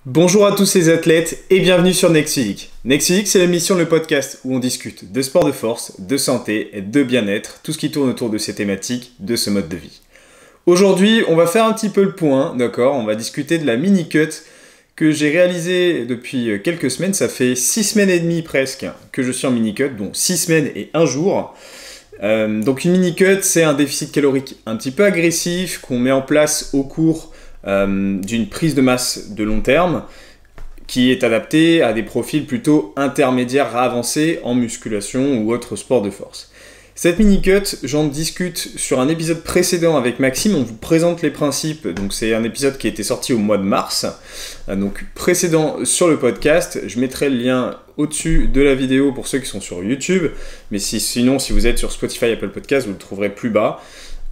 Bonjour à tous les athlètes et bienvenue sur Next Physique. Next Physique, c'est l'émission, le podcast où on discute de sport de force, de santé, de bien-être, tout ce qui tourne autour de ces thématiques, de ce mode de vie. Aujourd'hui, on va faire un petit peu le point, d'accord? On va discuter de la mini-cut que j'ai réalisée depuis quelques semaines. Ça fait 6 semaines et demie presque que je suis en mini-cut, donc 6 semaines et 1 jour. Donc une mini-cut, c'est un déficit calorique un petit peu agressif qu'on met en place au cours d'une prise de masse de long terme qui est adaptée à des profils plutôt intermédiaires à avancés en musculation ou autre sport de force. Cette mini-cut, j'en discute sur un épisode précédent avec Maxime, on vous présente les principes, donc c'est un épisode qui a été sorti au mois de mars, donc précédent sur le podcast, je mettrai le lien au-dessus de la vidéo pour ceux qui sont sur YouTube, mais sinon si vous êtes sur Spotify, Apple Podcast, vous le trouverez plus bas.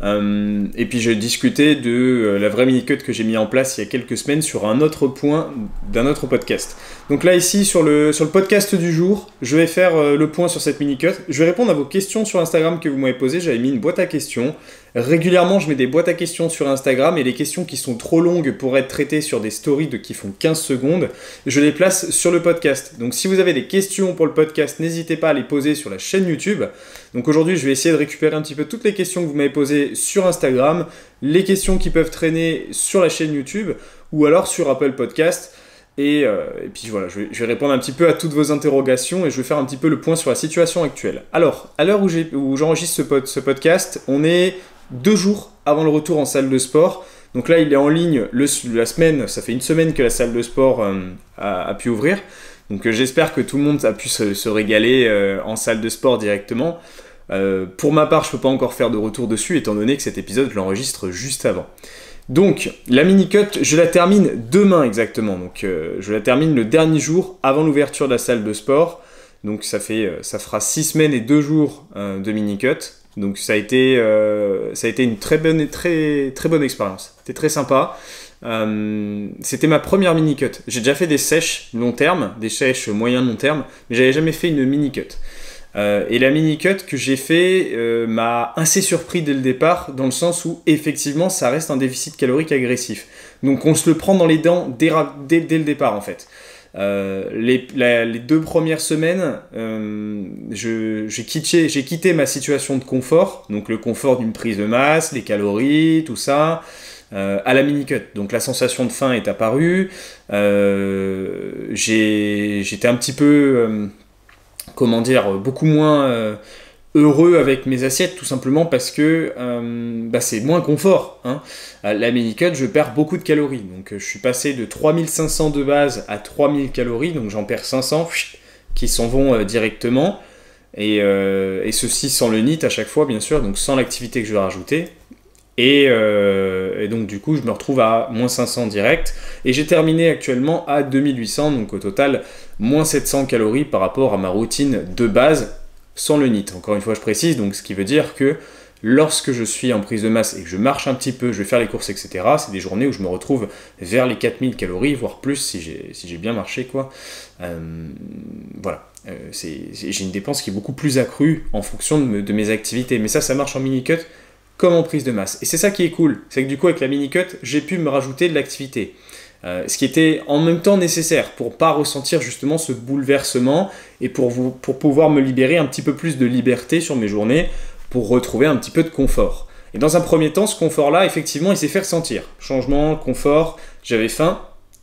Et puis j'ai discuté de la vraie mini-cut que j'ai mis en place il y a quelques semaines sur un autre point d'un autre podcast. Donc là ici sur le podcast du jour, je vais faire le point sur cette mini-cut. Je vais répondre à vos questions sur Instagram que vous m'avez posées. J'avais mis une boîte à questions. Régulièrement je mets des boîtes à questions sur Instagram et les questions qui sont trop longues pour être traitées sur des stories qui font 15 secondes, je les place sur le podcast. Donc si vous avez des questions pour le podcast, n'hésitez pas à les poser sur la chaîne YouTube. Donc aujourd'hui je vais essayer de récupérer un petit peu toutes les questions que vous m'avez posées sur Instagram, les questions qui peuvent traîner sur la chaîne YouTube ou alors sur Apple Podcast. Et puis voilà, je vais répondre un petit peu à toutes vos interrogations et je vais faire un petit peu le point sur la situation actuelle. Alors, à l'heure où j'enregistre ce podcast, on est 2 jours avant le retour en salle de sport. Donc là, il est en ligne la semaine, ça fait une semaine que la salle de sport a pu ouvrir. Donc j'espère que tout le monde a pu se régaler en salle de sport directement. Pour ma part, je ne peux pas encore faire de retour dessus, étant donné que cet épisode, je l'enregistre juste avant. Donc, la mini-cut, je la termine demain exactement. Donc, je la termine le dernier jour avant l'ouverture de la salle de sport. Donc, ça fera 6 semaines et 2 jours de mini-cut. Donc, ça a été une très bonne expérience. C'était très sympa. C'était ma première mini-cut. J'ai déjà fait des sèches long terme, des sèches moyen-long terme, mais j'avais jamais fait une mini-cut. Et la mini-cut que j'ai fait m'a assez surpris dès le départ, dans le sens où effectivement ça reste un déficit calorique agressif. Donc on se le prend dans les dents dès le départ en fait. Les 2 premières semaines, j'ai quitté ma situation de confort, donc le confort d'une prise de masse, les calories, tout ça, à la mini-cut. Donc la sensation de faim est apparue, j'étais un petit peu... beaucoup moins heureux avec mes assiettes, tout simplement parce que c'est moins confort. À la mini-cut, je perds beaucoup de calories. Donc je suis passé de 3500 de base à 3000 calories, donc j'en perds 500 qui s'en vont directement. Et ceci sans le NEAT à chaque fois, bien sûr, donc sans l'activité que je vais rajouter. Et donc du coup je me retrouve à moins 500 direct et j'ai terminé actuellement à 2800, donc au total moins 700 calories par rapport à ma routine de base sans le NEAT. Encore une fois je précise, donc ce qui veut dire que lorsque je suis en prise de masse et que je marche un petit peu, je vais faire les courses etc, c'est des journées où je me retrouve vers les 4000 calories voire plus si j'ai bien marché quoi. Voilà. J'ai une dépense qui est beaucoup plus accrue en fonction de mes activités, mais ça marche en mini-cut comme en prise de masse. Et c'est ça qui est cool, c'est que du coup avec la mini-cut, j'ai pu me rajouter de l'activité. Ce qui était en même temps nécessaire pour pas ressentir justement ce bouleversement et pour pouvoir me libérer un petit peu plus de liberté sur mes journées, pour retrouver un petit peu de confort. Et dans un premier temps, ce confort-là, effectivement, il s'est fait ressentir. Changement, confort, j'avais faim,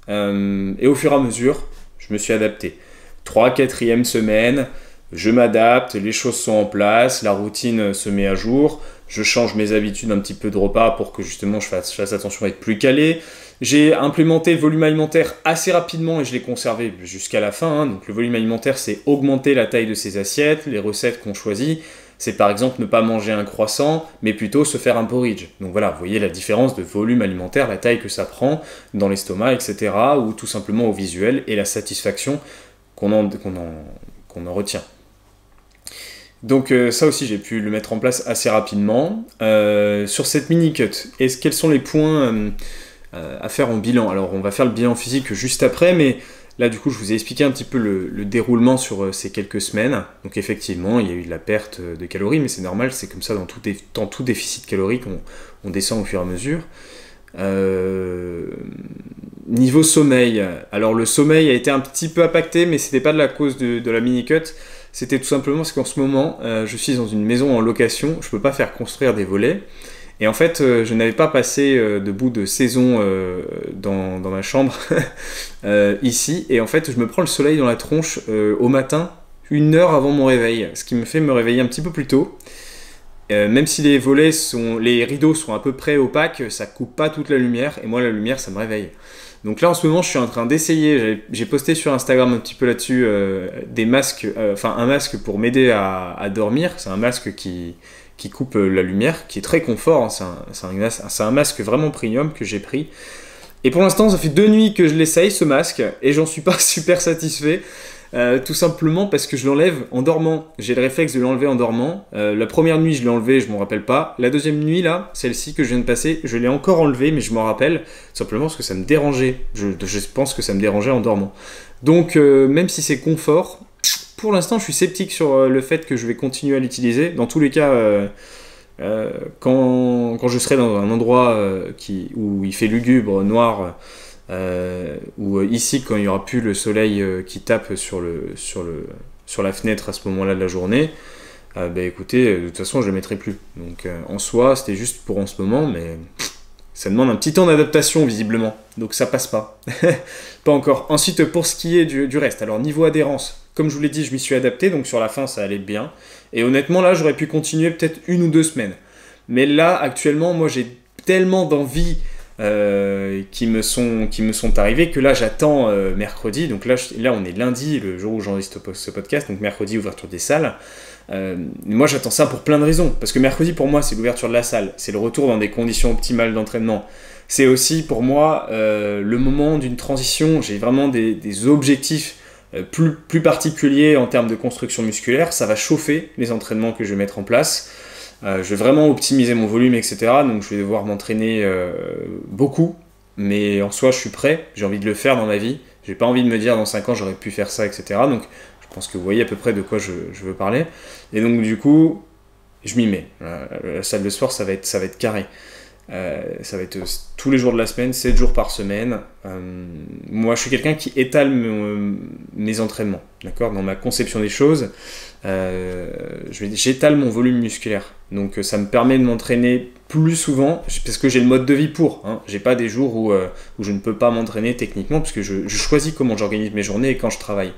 et au fur et à mesure, je me suis adapté. 3-4e semaine, je m'adapte, les choses sont en place, la routine se met à jour, je change mes habitudes un petit peu de repas pour que justement je fasse attention à être plus calé. J'ai implémenté le volume alimentaire assez rapidement et je l'ai conservé jusqu'à la fin. Donc le volume alimentaire, c'est augmenter la taille de ses assiettes, les recettes qu'on choisit. C'est par exemple ne pas manger un croissant, mais plutôt se faire un porridge. Donc voilà, vous voyez la différence de volume alimentaire, la taille que ça prend dans l'estomac, etc. Ou tout simplement au visuel et la satisfaction qu'on en retient. Donc ça aussi j'ai pu le mettre en place assez rapidement. Sur cette mini-cut, quels sont les points à faire en bilan? Alors on va faire le bilan physique juste après, mais là du coup je vous ai expliqué un petit peu le déroulement sur ces quelques semaines. Donc effectivement il y a eu de la perte de calories, mais c'est normal, c'est comme ça dans tout déficit calorique, on descend au fur et à mesure. Niveau sommeil, alors le sommeil a été un petit peu impacté, mais c'était pas de la cause de la mini-cut, c'était tout simplement parce qu'en ce moment, je suis dans une maison en location, je peux pas faire construire des volets, et en fait, je n'avais pas passé de bout de saison dans ma chambre, ici, et en fait, je me prends le soleil dans la tronche au matin, 1 heure avant mon réveil, ce qui me fait me réveiller un petit peu plus tôt. Même si les rideaux sont à peu près opaques, ça coupe pas toute la lumière, et moi la lumière ça me réveille. Donc là en ce moment je suis en train d'essayer, j'ai posté sur Instagram un petit peu là-dessus des masques, un masque pour m'aider à dormir, c'est un masque qui coupe la lumière, qui est très confort, hein. C'est un masque vraiment premium que j'ai pris. Et pour l'instant ça fait 2 nuits que je l'essaye ce masque, et j'en suis pas super satisfait. Tout simplement parce que je l'enlève en dormant. J'ai le réflexe de l'enlever en dormant. La première nuit, je l'ai enlevé, je m'en rappelle pas. La deuxième nuit, là, celle-ci que je viens de passer, je l'ai encore enlevé, mais je m'en rappelle. Tout simplement parce que ça me dérangeait. Je pense que ça me dérangeait en dormant. Donc, même si c'est confort, pour l'instant, je suis sceptique sur le fait que je vais continuer à l'utiliser. Dans tous les cas, quand je serai dans un endroit où il fait lugubre, noir, ou ici quand il n'y aura plus le soleil qui tape sur la fenêtre à ce moment-là de la journée, écoutez, de toute façon je ne le mettrai plus. Donc en soi c'était juste pour en ce moment, mais ça demande un petit temps d'adaptation visiblement, donc ça passe pas. Pas encore. Ensuite pour ce qui est du reste, alors niveau adhérence, comme je vous l'ai dit je m'y suis adapté, donc sur la fin ça allait bien, et honnêtement là j'aurais pu continuer peut-être 1 ou 2 semaines. Mais là actuellement moi j'ai tellement d'envie qui me sont arrivés que là j'attends mercredi, donc là on est lundi, le jour où j'enregistre ce podcast, donc mercredi ouverture des salles. Moi j'attends ça pour plein de raisons, parce que mercredi pour moi c'est l'ouverture de la salle, c'est le retour dans des conditions optimales d'entraînement, c'est aussi pour moi le moment d'une transition, j'ai vraiment des objectifs plus particuliers en termes de construction musculaire, ça va chauffer les entraînements que je vais mettre en place. Je vais vraiment optimiser mon volume, etc. Donc je vais devoir m'entraîner beaucoup, mais en soi je suis prêt, j'ai envie de le faire dans ma vie. J'ai pas envie de me dire dans 5 ans j'aurais pu faire ça, etc. Donc je pense que vous voyez à peu près de quoi je veux parler. Et donc du coup, je m'y mets. La salle de sport ça va être carré. Ça va être tous les jours de la semaine, 7 jours par semaine. Moi je suis quelqu'un qui étale mes entraînements, d'accord, dans ma conception des choses. J'étale mon volume musculaire, donc ça me permet de m'entraîner plus souvent parce que j'ai le mode de vie pour, hein. J'ai pas des jours où je ne peux pas m'entraîner techniquement parce que je choisis comment j'organise mes journées et quand je travaille,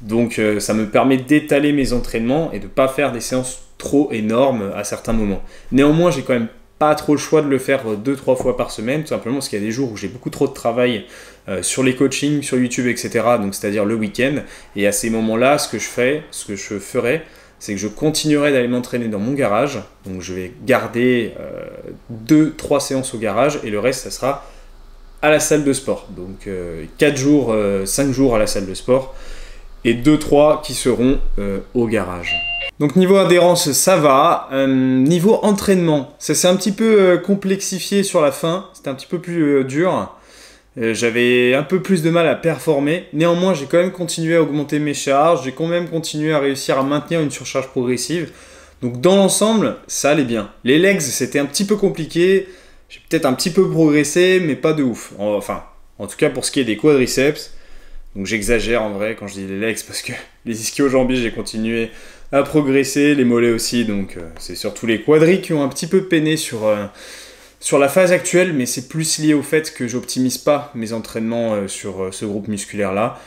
donc ça me permet d'étaler mes entraînements et de pas faire des séances trop énormes à certains moments. Néanmoins j'ai quand même pas trop le choix de le faire 2-3 fois par semaine, tout simplement parce qu'il y a des jours où j'ai beaucoup trop de travail sur les coachings, sur YouTube, etc. Donc c'est-à-dire le week-end. Et à ces moments-là, ce que je ferai, c'est que je continuerai d'aller m'entraîner dans mon garage. Donc je vais garder 2-3 séances au garage et le reste, ça sera à la salle de sport. Donc 4 jours, 5 jours à la salle de sport et 2-3 qui seront au garage. Donc niveau adhérence, ça va. Niveau entraînement, ça s'est un petit peu complexifié sur la fin. C'était un petit peu plus dur. J'avais un peu plus de mal à performer. Néanmoins, j'ai quand même continué à augmenter mes charges. J'ai quand même continué à réussir à maintenir une surcharge progressive. Donc dans l'ensemble, ça allait bien. Les legs, c'était un petit peu compliqué. J'ai peut-être un petit peu progressé, mais pas de ouf. Enfin, en tout cas pour ce qui est des quadriceps. Donc j'exagère en vrai quand je dis les legs parce que les ischio-jambiers, j'ai continué à progresser, les mollets aussi, donc c'est surtout les quadris qui ont un petit peu peiné sur la phase actuelle, mais c'est plus lié au fait que j'optimise pas mes entraînements sur ce groupe musculaire-là.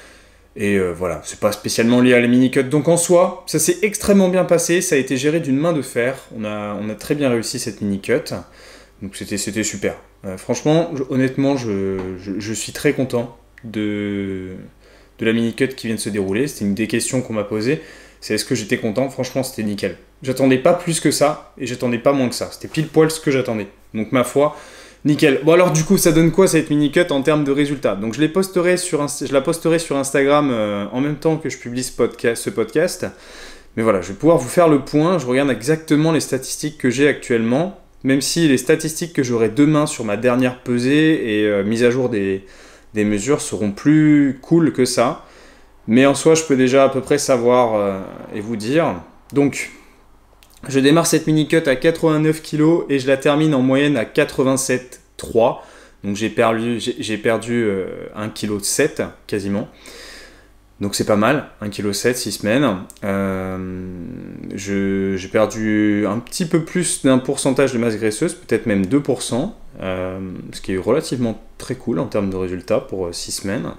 Et voilà, c'est pas spécialement lié à la mini-cut. Donc en soi, ça s'est extrêmement bien passé, ça a été géré d'une main de fer. On a très bien réussi cette mini-cut, donc c'était super. Franchement, honnêtement, je suis très content de la mini-cut qui vient de se dérouler. C'était une des questions qu'on m'a posées. C'est est-ce que j'étais content? Franchement, c'était nickel. J'attendais pas plus que ça, et j'attendais pas moins que ça. C'était pile poil ce que j'attendais. Donc ma foi, nickel. Bon alors du coup, ça donne quoi cette mini-cut en termes de résultats? Donc je la posterai sur Instagram en même temps que je publie ce podcast. Mais voilà, je vais pouvoir vous faire le point. Je regarde exactement les statistiques que j'ai actuellement. Même si les statistiques que j'aurai demain sur ma dernière pesée et mise à jour des mesures seront plus cool que ça. Mais en soi, je peux déjà à peu près savoir et vous dire. Donc, je démarre cette mini-cut à 89 kg et je la termine en moyenne à 87 3. Donc j'ai perdu 1,7 kg quasiment. Donc c'est pas mal, 1,7 kg, 6 semaines. J'ai perdu un petit peu plus d'un pourcentage de masse graisseuse, peut-être même 2%, ce qui est relativement très cool en termes de résultats pour 6 semaines.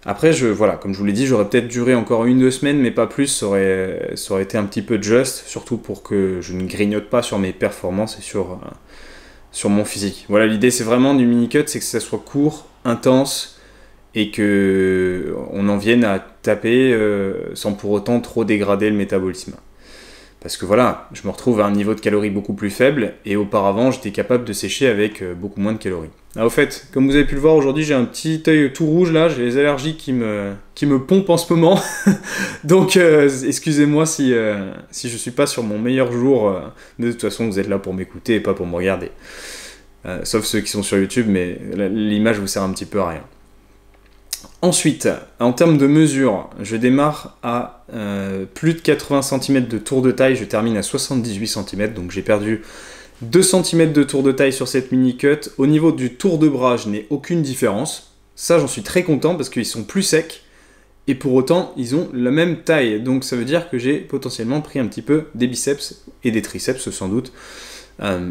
Après, voilà, comme je vous l'ai dit, j'aurais peut-être duré encore 1-2 semaines, mais pas plus, ça aurait été un petit peu juste, surtout pour que je ne grignote pas sur mes performances et sur mon physique. Voilà, l'idée c'est vraiment du mini-cut, c'est que ça soit court, intense, et qu'on en vienne à taper sans pour autant trop dégrader le métabolisme. Parce que voilà, je me retrouve à un niveau de calories beaucoup plus faible, et auparavant j'étais capable de sécher avec beaucoup moins de calories. Ah, au fait, comme vous avez pu le voir aujourd'hui, j'ai un petit œil tout rouge là, j'ai les allergies qui me pompent en ce moment. Donc excusez-moi si je suis pas sur mon meilleur jour, mais de toute façon vous êtes là pour m'écouter et pas pour me regarder. Sauf ceux qui sont sur YouTube, mais l'image vous sert un petit peu à rien. Ensuite, en termes de mesure, je démarre à plus de 80 cm de tour de taille, je termine à 78 cm, donc j'ai perdu 2 cm de tour de taille sur cette mini-cut. Au niveau du tour de bras, je n'ai aucune différence. Ça, j'en suis très content parce qu'ils sont plus secs, et pour autant, ils ont la même taille. Donc ça veut dire que j'ai potentiellement pris un petit peu des biceps et des triceps, sans doute,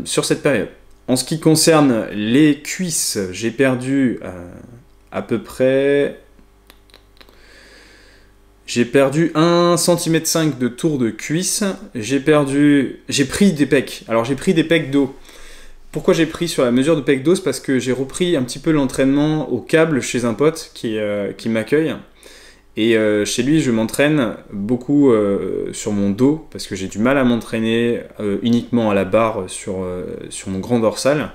sur cette période. En ce qui concerne les cuisses, j'ai perdu à peu près... J'ai perdu 1,5 cm de tour de cuisse. J'ai pris des pecs. Alors j'ai pris des pecs d'eau. Pourquoi j'ai pris sur la mesure de pecs d'eau? C'est parce que j'ai repris un petit peu l'entraînement au câble chez un pote qui m'accueille. Et chez lui, je m'entraîne beaucoup sur mon dos parce que j'ai du mal à m'entraîner uniquement à la barre sur mon grand dorsal.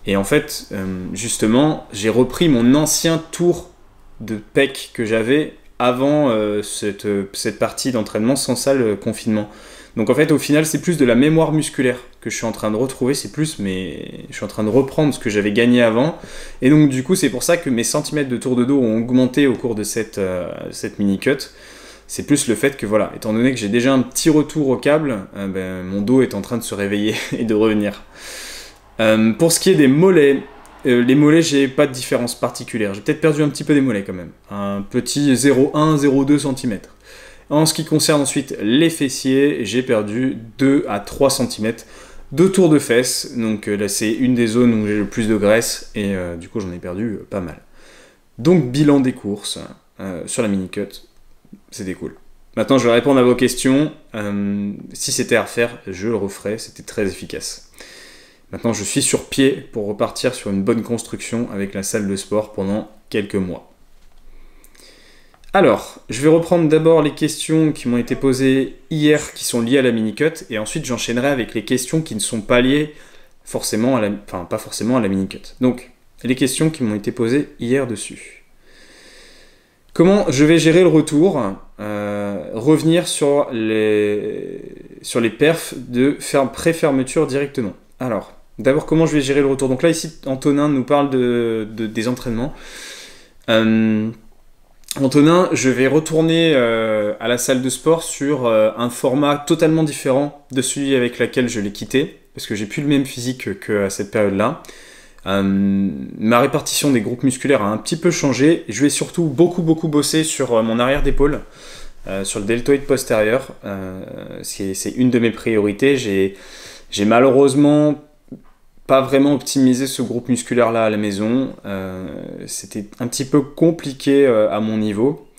Et en fait, justement, j'ai repris mon ancien tour de pec que j'avais avant cette partie d'entraînement sans salle confinement. Donc en fait, au final, c'est plus de la mémoire musculaire que je suis en train de retrouver, je suis en train de reprendre ce que j'avais gagné avant. Et donc du coup, c'est pour ça que mes centimètres de tour de dos ont augmenté au cours de cette mini-cut. C'est plus le fait que voilà, étant donné que j'ai déjà un petit retour au câble, mon dos est en train de se réveiller et de revenir. Pour ce qui est des mollets, les mollets, j'ai pas de différence particulière. J'ai peut-être perdu un petit peu des mollets quand même. Un petit 0,1-0,2 cm. En ce qui concerne ensuite les fessiers, j'ai perdu 2 à 3 cm de tour de fesses. Donc là, c'est une des zones où j'ai le plus de graisse et du coup, j'en ai perdu pas mal. Donc, bilan des courses sur la mini-cut, c'était cool. Maintenant, je vais répondre à vos questions. Si c'était à refaire, je le referais. C'était très efficace. Maintenant, je suis sur pied pour repartir sur une bonne construction avec la salle de sport pendant quelques mois. Alors, je vais reprendre d'abord les questions qui m'ont été posées hier, qui sont liées à la mini-cut, et ensuite j'enchaînerai avec les questions qui ne sont pas liées forcément pas forcément à la mini-cut. Donc, les questions qui m'ont été posées hier dessus. Comment je vais gérer le retour, revenir sur les perfs de pré-fermeture directement. Alors, d'abord, comment je vais gérer le retour? Donc là, ici, Antonin nous parle des entraînements. Antonin, je vais retourner à la salle de sport sur un format totalement différent de celui avec lequel je l'ai quitté, parce que j'ai plus le même physique qu'à cette période-là. Ma répartition des groupes musculaires a un petit peu changé. Je vais surtout beaucoup bosser sur mon arrière d'épaule, sur le deltoïde postérieur. C'est une de mes priorités. J'ai malheureusement pas vraiment optimisé ce groupe musculaire là à la maison. C'était un petit peu compliqué à mon niveau.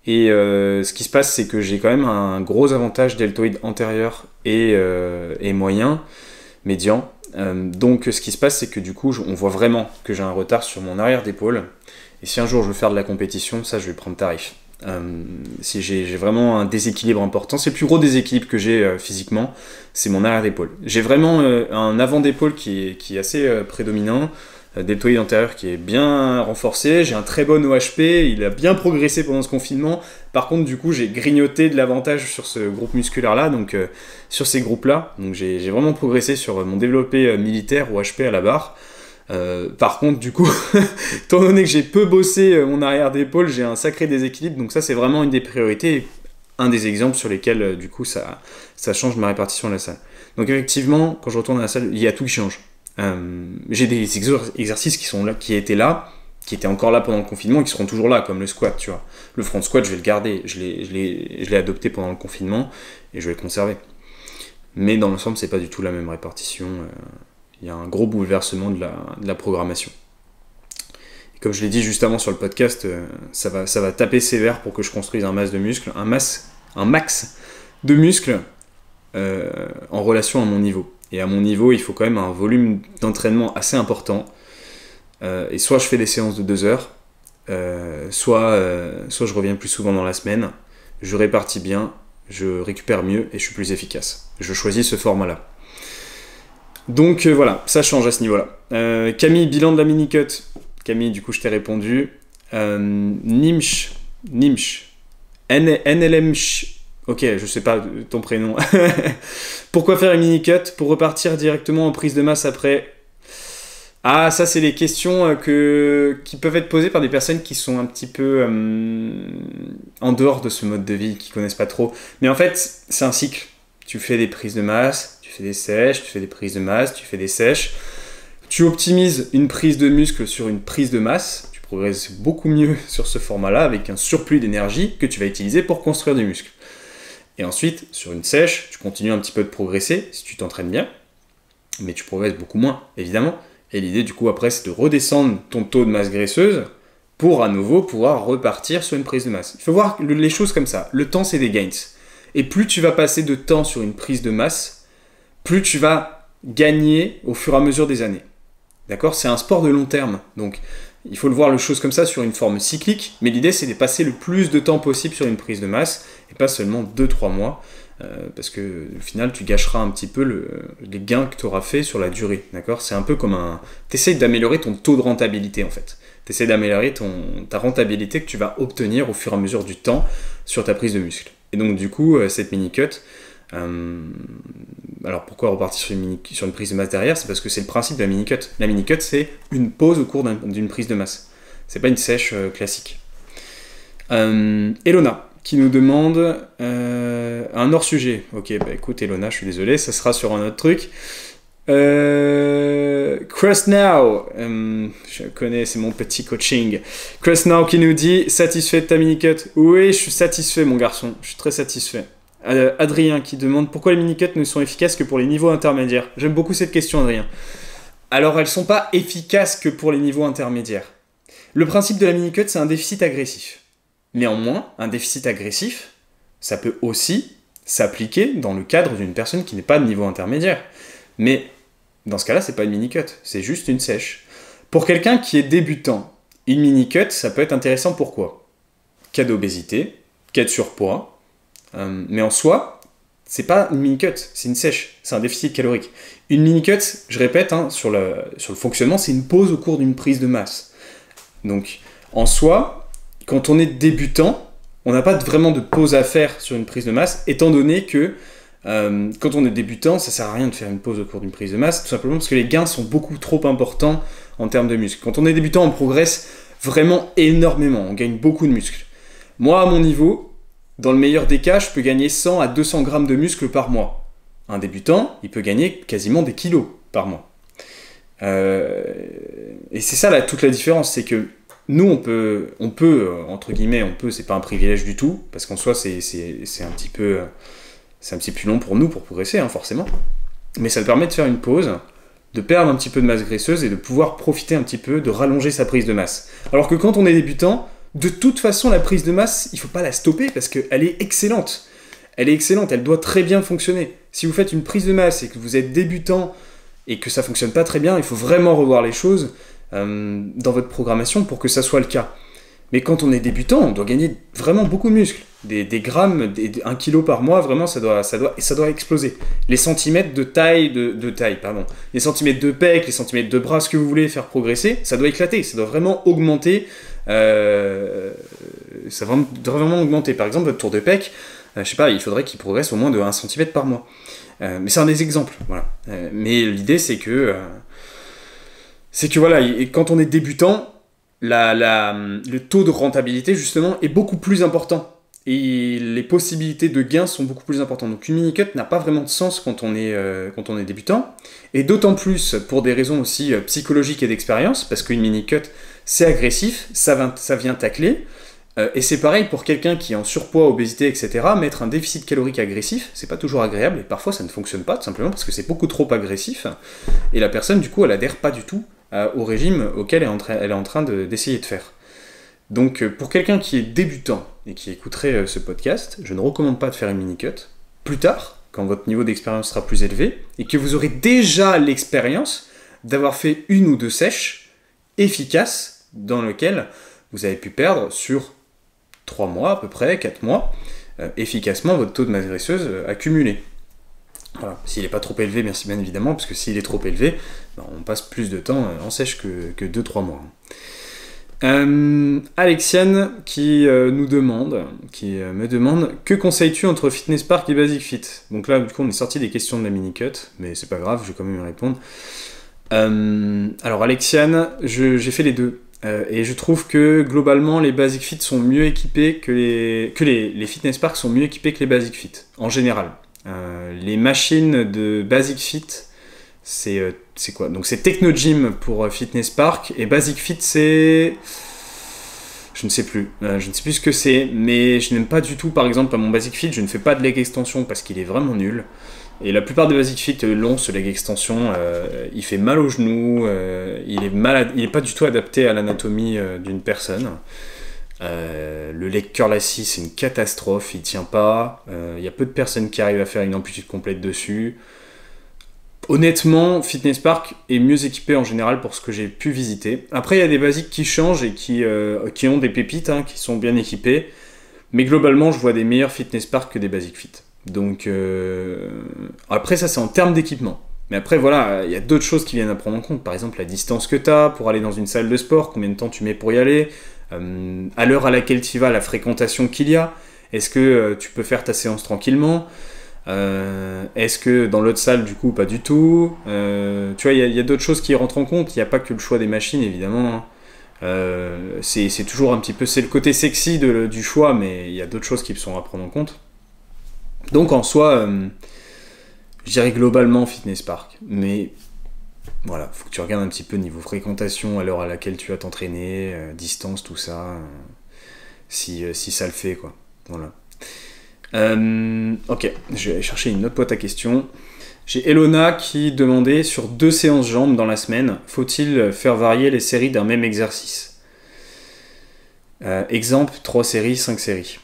Et ce qui se passe, c'est que j'ai quand même un gros avantage deltoïde antérieur et moyen, médian. Donc ce qui se passe, c'est que du coup, on voit vraiment que j'ai un retard sur mon arrière d'épaule. Et si un jour je veux faire de la compétition, ça je vais prendre tarif. Si j'ai vraiment un déséquilibre important, c'est le plus gros déséquilibre que j'ai physiquement, c'est mon arrière d'épaule. J'ai vraiment un avant d'épaule qui est assez prédominant, deltoïde antérieur qui est bien renforcé, j'ai un très bon OHP, il a bien progressé pendant ce confinement. Par contre, du coup, j'ai grignoté de l'avantage sur ce groupe musculaire là, donc sur ces groupes là, donc j'ai vraiment progressé sur mon développé militaire OHP à la barre. Par contre, du coup, étant donné que j'ai peu bossé mon arrière d'épaule, j'ai un sacré déséquilibre, donc ça c'est vraiment une des priorités, un des exemples sur lesquels du coup ça change ma répartition à la salle. Donc effectivement, quand je retourne à la salle, il y a tout qui change. J'ai des exercices qui sont là, qui étaient encore là pendant le confinement et qui seront toujours là, comme le squat, tu vois. Le front squat, je vais le garder. Je l'ai adopté pendant le confinement et je vais le conserver. Mais dans l'ensemble, c'est pas du tout la même répartition. Il y a un gros bouleversement de la programmation. Et comme je l'ai dit juste avant sur le podcast, ça va taper sévère pour que je construise un max de muscles en relation à mon niveau. Et à mon niveau, il faut quand même un volume d'entraînement assez important. Et soit je fais des séances de 2 heures, soit je reviens plus souvent dans la semaine, je répartis bien, je récupère mieux et je suis plus efficace. Je choisis ce format-là. Donc voilà, ça change à ce niveau-là. Camille, bilan de la mini-cut. Camille, du coup, je t'ai répondu. Nimsh, NLMsh. Ok, je sais pas ton prénom. Pourquoi faire une mini-cut? Pour repartir directement en prise de masse après. Ah, ça, c'est des questions qui peuvent être posées par des personnes qui sont un petit peu en dehors de ce mode de vie, qui connaissent pas trop. Mais en fait, c'est un cycle. Tu fais des prises de masse, tu fais des sèches, tu fais des prises de masse, tu fais des sèches. Tu optimises une prise de muscle sur une prise de masse. Tu progresses beaucoup mieux sur ce format-là avec un surplus d'énergie que tu vas utiliser pour construire du muscle. Et ensuite, sur une sèche, tu continues un petit peu de progresser si tu t'entraînes bien, mais tu progresses beaucoup moins, évidemment. Et l'idée, du coup, après, c'est de redescendre ton taux de masse graisseuse pour à nouveau pouvoir repartir sur une prise de masse. Il faut voir les choses comme ça. Le temps, c'est des gains. Et plus tu vas passer de temps sur une prise de masse, plus tu vas gagner au fur et à mesure des années. D'accord? C'est un sport de long terme. Donc, il faut le voir les choses comme ça sur une forme cyclique, mais l'idée c'est de passer le plus de temps possible sur une prise de masse, et pas seulement 2-3 mois, parce que au final tu gâcheras un petit peu les gains que tu auras fait sur la durée, d'accord? C'est un peu comme t'essayes d'améliorer ton taux de rentabilité en fait. T'essayes d'améliorer ta rentabilité que tu vas obtenir au fur et à mesure du temps sur ta prise de muscle. Et donc du coup, cette mini-cut, alors pourquoi repartir sur une prise de masse derrière? C'est parce que c'est le principe de la mini-cut. La mini-cut, c'est une pause au cours d'une prise de masse. C'est pas une sèche classique. Elona, qui nous demande un hors-sujet. Ok, bah écoute Elona, je suis désolé, ça sera sur un autre truc. Crust Now, je connais, c'est mon petit coaching. Crust Now qui nous dit, satisfait de ta mini-cut? Oui, je suis satisfait mon garçon, je suis très satisfait. Adrien qui demande pourquoi les mini-cuts ne sont efficaces que pour les niveaux intermédiaires. J'aime beaucoup cette question, Adrien. Alors, elles ne sont pas efficaces que pour les niveaux intermédiaires. Le principe de la mini-cut, c'est un déficit agressif. Néanmoins, un déficit agressif, ça peut aussi s'appliquer dans le cadre d'une personne qui n'est pas de niveau intermédiaire. Mais dans ce cas-là, c'est pas une mini-cut, c'est juste une sèche. Pour quelqu'un qui est débutant, une mini-cut, ça peut être intéressant. Pourquoi? Cas d'obésité, cas de surpoids. Mais en soi, c'est pas une mini-cut, c'est une sèche, c'est un déficit calorique. Une mini-cut, je répète, sur le fonctionnement, c'est une pause au cours d'une prise de masse. Donc, en soi, quand on est débutant, on n'a pas vraiment de pause à faire sur une prise de masse, étant donné que quand on est débutant, ça sert à rien de faire une pause au cours d'une prise de masse, tout simplement parce que les gains sont beaucoup trop importants en termes de muscles. Quand on est débutant, on progresse vraiment énormément, on gagne beaucoup de muscles. Moi, à mon niveau, dans le meilleur des cas, je peux gagner 100 à 200 grammes de muscles par mois. Un débutant, il peut gagner quasiment des kilos par mois. Et c'est ça toute la différence, c'est que nous, on peut, entre guillemets, c'est pas un privilège du tout, parce qu'en soi, c'est un petit peu plus long pour nous pour progresser, forcément. Mais ça te permet de faire une pause, de perdre un petit peu de masse graisseuse et de pouvoir profiter un petit peu, de rallonger sa prise de masse. Alors que quand on est débutant, de toute façon, la prise de masse, il ne faut pas la stopper parce qu'elle est excellente. Elle est excellente, elle doit très bien fonctionner. Si vous faites une prise de masse et que vous êtes débutant et que ça ne fonctionne pas très bien, il faut vraiment revoir les choses dans votre programmation pour que ça soit le cas. Mais quand on est débutant, on doit gagner vraiment beaucoup de muscles. Des grammes, 1 kilo par mois, vraiment, ça doit exploser. Les centimètres de taille, les centimètres de pec, les centimètres de bras, ce que vous voulez faire progresser, ça doit éclater, ça doit vraiment augmenter. Ça doit vraiment augmenter. Par exemple, votre tour de pec, je sais pas, il faudrait qu'il progresse au moins de 1 cm par mois. Mais c'est un des exemples, voilà. Mais l'idée, c'est que voilà, et quand on est débutant, le taux de rentabilité, justement, est beaucoup plus important. et les possibilités de gains sont beaucoup plus importantes. Donc une mini-cut n'a pas vraiment de sens quand on est débutant, et d'autant plus pour des raisons aussi psychologiques et d'expérience, parce qu'une mini-cut, c'est agressif, ça vient tacler, et c'est pareil pour quelqu'un qui est en surpoids, obésité, etc. Mettre un déficit calorique agressif, c'est pas toujours agréable, et parfois ça ne fonctionne pas, tout simplement parce que c'est beaucoup trop agressif, et la personne, du coup, elle adhère pas du tout au régime auquel elle est en train d'essayer de faire. Donc pour quelqu'un qui est débutant et qui écouterait ce podcast, je ne recommande pas de faire une mini-cut. Plus tard, quand votre niveau d'expérience sera plus élevé, et que vous aurez déjà l'expérience d'avoir fait une ou deux sèches efficaces dans lesquelles vous avez pu perdre sur 3 mois à peu près, 4 mois, efficacement votre taux de masse graisseuse accumulé. Voilà. S'il n'est pas trop élevé, merci bien évidemment, parce que s'il est trop élevé, on passe plus de temps en sèche que 2-3 mois. Alexiane qui me demande que conseilles-tu entre Fitness Park et Basic Fit? Donc là, du coup, on est sorti des questions de la mini-cut, mais c'est pas grave, je vais quand même y répondre. Alors Alexiane, j'ai fait les deux. Et je trouve que globalement les Basic Fit sont mieux équipés que les Fitness Park sont mieux équipés que les Basic Fit, en général. Les machines de Basic Fit, c'est quoi? Donc c'est Technogym pour Fitness Park, et Basic Fit c'est... Je ne sais plus ce que c'est, mais je n'aime pas du tout, par exemple, à mon Basic Fit, je ne fais pas de leg extension parce qu'il est vraiment nul. Et la plupart des Basic Fit longs, ce leg extension, il fait mal aux genoux, il est pas du tout adapté à l'anatomie d'une personne. Le leg curl assis, c'est une catastrophe, il tient pas. Il y a peu de personnes qui arrivent à faire une amplitude complète dessus. Honnêtement, Fitness Park est mieux équipé en général pour ce que j'ai pu visiter. Après, il y a des basiques qui changent et qui ont des pépites, qui sont bien équipés. Mais globalement, je vois des meilleurs Fitness Park que des Basic Fit. Donc, après, ça, c'est en termes d'équipement. Mais après, voilà, il y a d'autres choses qui viennent à prendre en compte. Par exemple, la distance que tu as pour aller dans une salle de sport, combien de temps tu mets pour y aller, à l'heure à laquelle tu y vas, la fréquentation qu'il y a. Est-ce que tu peux faire ta séance tranquillement ? Est-ce que dans l'autre salle, du coup, pas du tout? Tu vois, il y a d'autres choses qui rentrent en compte. Il n'y a pas que le choix des machines, évidemment. C'est toujours un petit peu... C'est le côté sexy du choix, mais il y a d'autres choses qui sont à prendre en compte. Donc, en soi, je dirais globalement Fitness Park. Mais voilà, faut que tu regardes un petit peu niveau fréquentation, à l'heure à laquelle tu vas t'entraîner, distance, tout ça. Si ça le fait, quoi. Voilà. Ok, je vais aller chercher une autre boîte à questions. J'ai Elona qui demandait sur 2 séances jambes dans la semaine, faut-il faire varier les séries d'un même exercice? Exemple, 3 séries, 5 séries.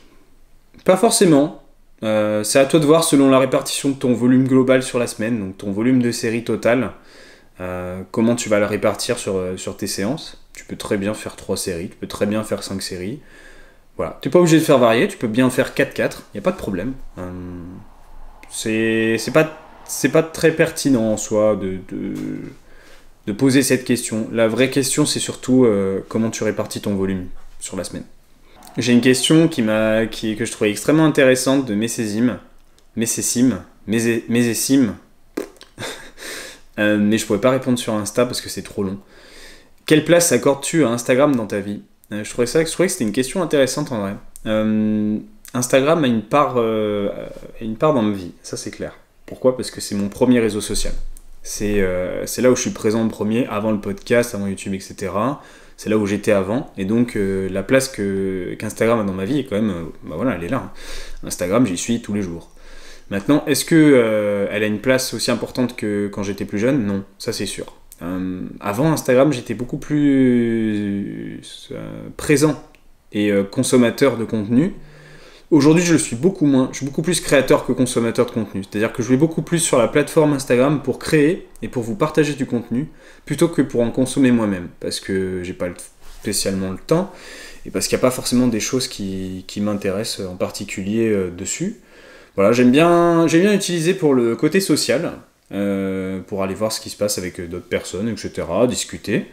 Pas forcément. C'est à toi de voir selon la répartition de ton volume global sur la semaine, donc ton volume de séries total, comment tu vas le répartir sur tes séances. Tu peux très bien faire 3 séries, tu peux très bien faire 5 séries. Voilà, tu n'es pas obligé de faire varier, tu peux bien faire 4-4, il n'y a pas de problème. C'est pas très pertinent en soi de poser cette question. La vraie question, c'est surtout comment tu répartis ton volume sur la semaine. J'ai une question que je trouvais extrêmement intéressante de Messésim, mais je pourrais pas répondre sur Insta parce que c'est trop long. Quelle place accordes-tu à Instagram dans ta vie? Je trouvais que c'était une question intéressante en vrai. Instagram a une part dans ma vie, ça c'est clair. Pourquoi? Parce que c'est mon premier réseau social. C'est là où je suis présent en premier, avant le podcast, avant YouTube, etc. C'est là où j'étais avant. Et donc la place qu'Instagram a dans ma vie est quand même... voilà, elle est là. Instagram, j'y suis tous les jours. Maintenant, est-ce que elle a une place aussi importante que quand j'étais plus jeune? Non, ça c'est sûr. Avant Instagram, j'étais beaucoup plus présent et consommateur de contenu. Aujourd'hui, je le suis beaucoup moins. Je suis beaucoup plus créateur que consommateur de contenu. C'est-à-dire que je vais beaucoup plus sur la plateforme Instagram pour créer et pour vous partager du contenu plutôt que pour en consommer moi-même. Parce que j'ai pas spécialement le temps et parce qu'il n'y a pas forcément des choses qui m'intéressent en particulier dessus. Voilà, j'aime bien utiliser pour le côté social. Pour aller voir ce qui se passe avec d'autres personnes, etc., discuter.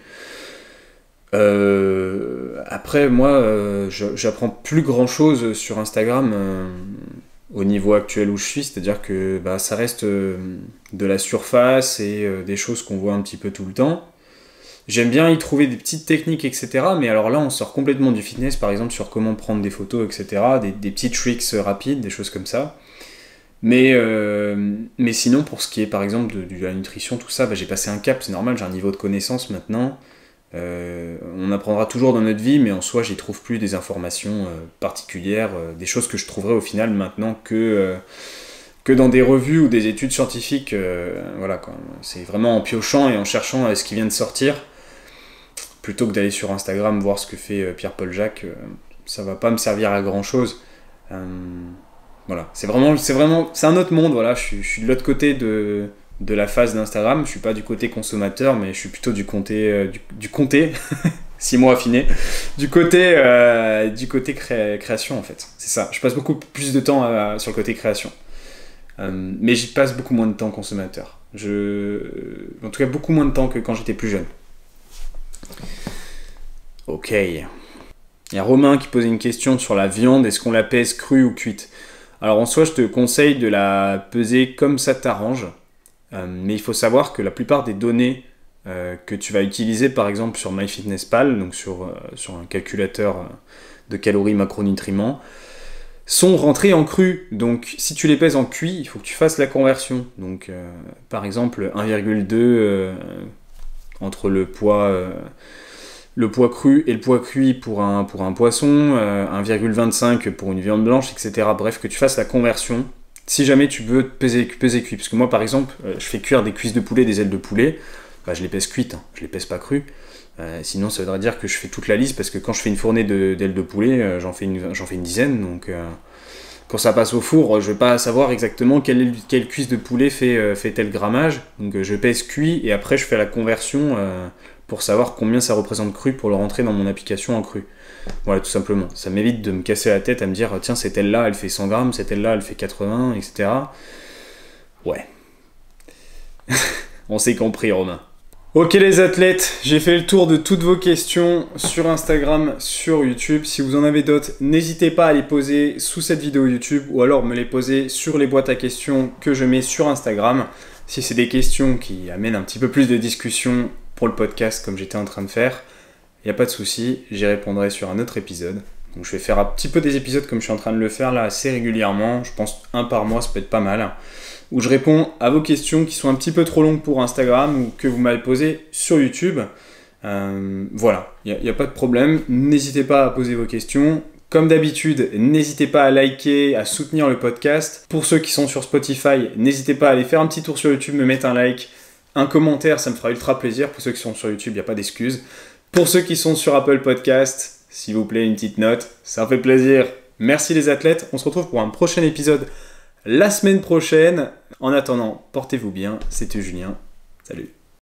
Après, moi, j'apprends plus grand-chose sur Instagram au niveau actuel où je suis, c'est-à-dire que ça reste de la surface et des choses qu'on voit un petit peu tout le temps. J'aime bien y trouver des petites techniques, etc. Mais alors là, on sort complètement du fitness, par exemple, sur comment prendre des photos, etc. Des petits tricks rapides, des choses comme ça. Mais sinon, pour ce qui est, par exemple, de la nutrition, tout ça, j'ai passé un cap, c'est normal, j'ai un niveau de connaissance maintenant. On apprendra toujours dans notre vie, mais en soi, j'y trouve plus des informations particulières, des choses que je trouverais au final maintenant que dans des revues ou des études scientifiques. Voilà, quoi. C'est vraiment en piochant et en cherchant ce qui vient de sortir. Plutôt que d'aller sur Instagram voir ce que fait Pierre-Paul Jacques, ça va pas me servir à grand chose. Voilà, c'est un autre monde. Voilà, je suis de l'autre côté de la phase d'Instagram. Je suis pas du côté consommateur, mais je suis plutôt du côté du comté, 6 mois affiné, du côté création en fait. C'est ça. Je passe beaucoup plus de temps sur le côté création, mais j'y passe beaucoup moins de temps consommateur. En tout cas, beaucoup moins de temps que quand j'étais plus jeune. Ok. Il y a Romain qui posait une question sur la viande, est-ce qu'on la pèse crue ou cuite? Alors en soi, je te conseille de la peser comme ça t'arrange, mais il faut savoir que la plupart des données que tu vas utiliser, par exemple sur MyFitnessPal, donc sur un calculateur de calories, macronutriments, sont rentrées en cru. Donc si tu les pèses en cuit, il faut que tu fasses la conversion. Donc par exemple 1,2 entre le poids cru et le poids cuit pour un poisson, 1,25 pour une viande blanche, etc. Bref, que tu fasses la conversion si jamais tu veux peser cuit. Parce que moi, par exemple, je fais cuire des cuisses de poulet, des ailes de poulet, je les pèse cuites, je les pèse pas crues. Sinon, ça voudrait dire que je fais toute la liste, parce que quand je fais une fournée d'ailes de poulet, j'en fais une dizaine. Donc, quand ça passe au four, je vais pas savoir exactement quelle cuisse de poulet fait tel grammage. Donc, je pèse cuit et après, je fais la conversion pour savoir combien ça représente cru pour le rentrer dans mon application en cru. Voilà, tout simplement. Ça m'évite de me casser la tête à me dire tiens, cette aile-là, elle fait 100 grammes, cette aile-là, elle fait 80, etc. Ouais. On s'est compris, Romain. Ok les athlètes, j'ai fait le tour de toutes vos questions sur Instagram, sur YouTube. Si vous en avez d'autres, n'hésitez pas à les poser sous cette vidéo YouTube ou alors me les poser sur les boîtes à questions que je mets sur Instagram. Si c'est des questions qui amènent un petit peu plus de discussion pour le podcast comme j'étais en train de faire, il n'y a pas de souci, j'y répondrai sur un autre épisode. Donc je vais faire un petit peu des épisodes comme je suis en train de le faire là assez régulièrement, je pense un par mois, ça peut être pas mal, où je réponds à vos questions qui sont un petit peu trop longues pour Instagram ou que vous m'avez posées sur YouTube. Voilà, il n'y a pas de problème, n'hésitez pas à poser vos questions. Comme d'habitude, n'hésitez pas à liker, à soutenir le podcast. Pour ceux qui sont sur Spotify, n'hésitez pas à aller faire un petit tour sur YouTube, me mettre un like, un commentaire, ça me fera ultra plaisir. Pour ceux qui sont sur YouTube, il n'y a pas d'excuses. Pour ceux qui sont sur Apple Podcast, s'il vous plaît, une petite note, ça me fait plaisir. Merci les athlètes, on se retrouve pour un prochain épisode la semaine prochaine. En attendant, portez-vous bien, c'était Julien. Salut.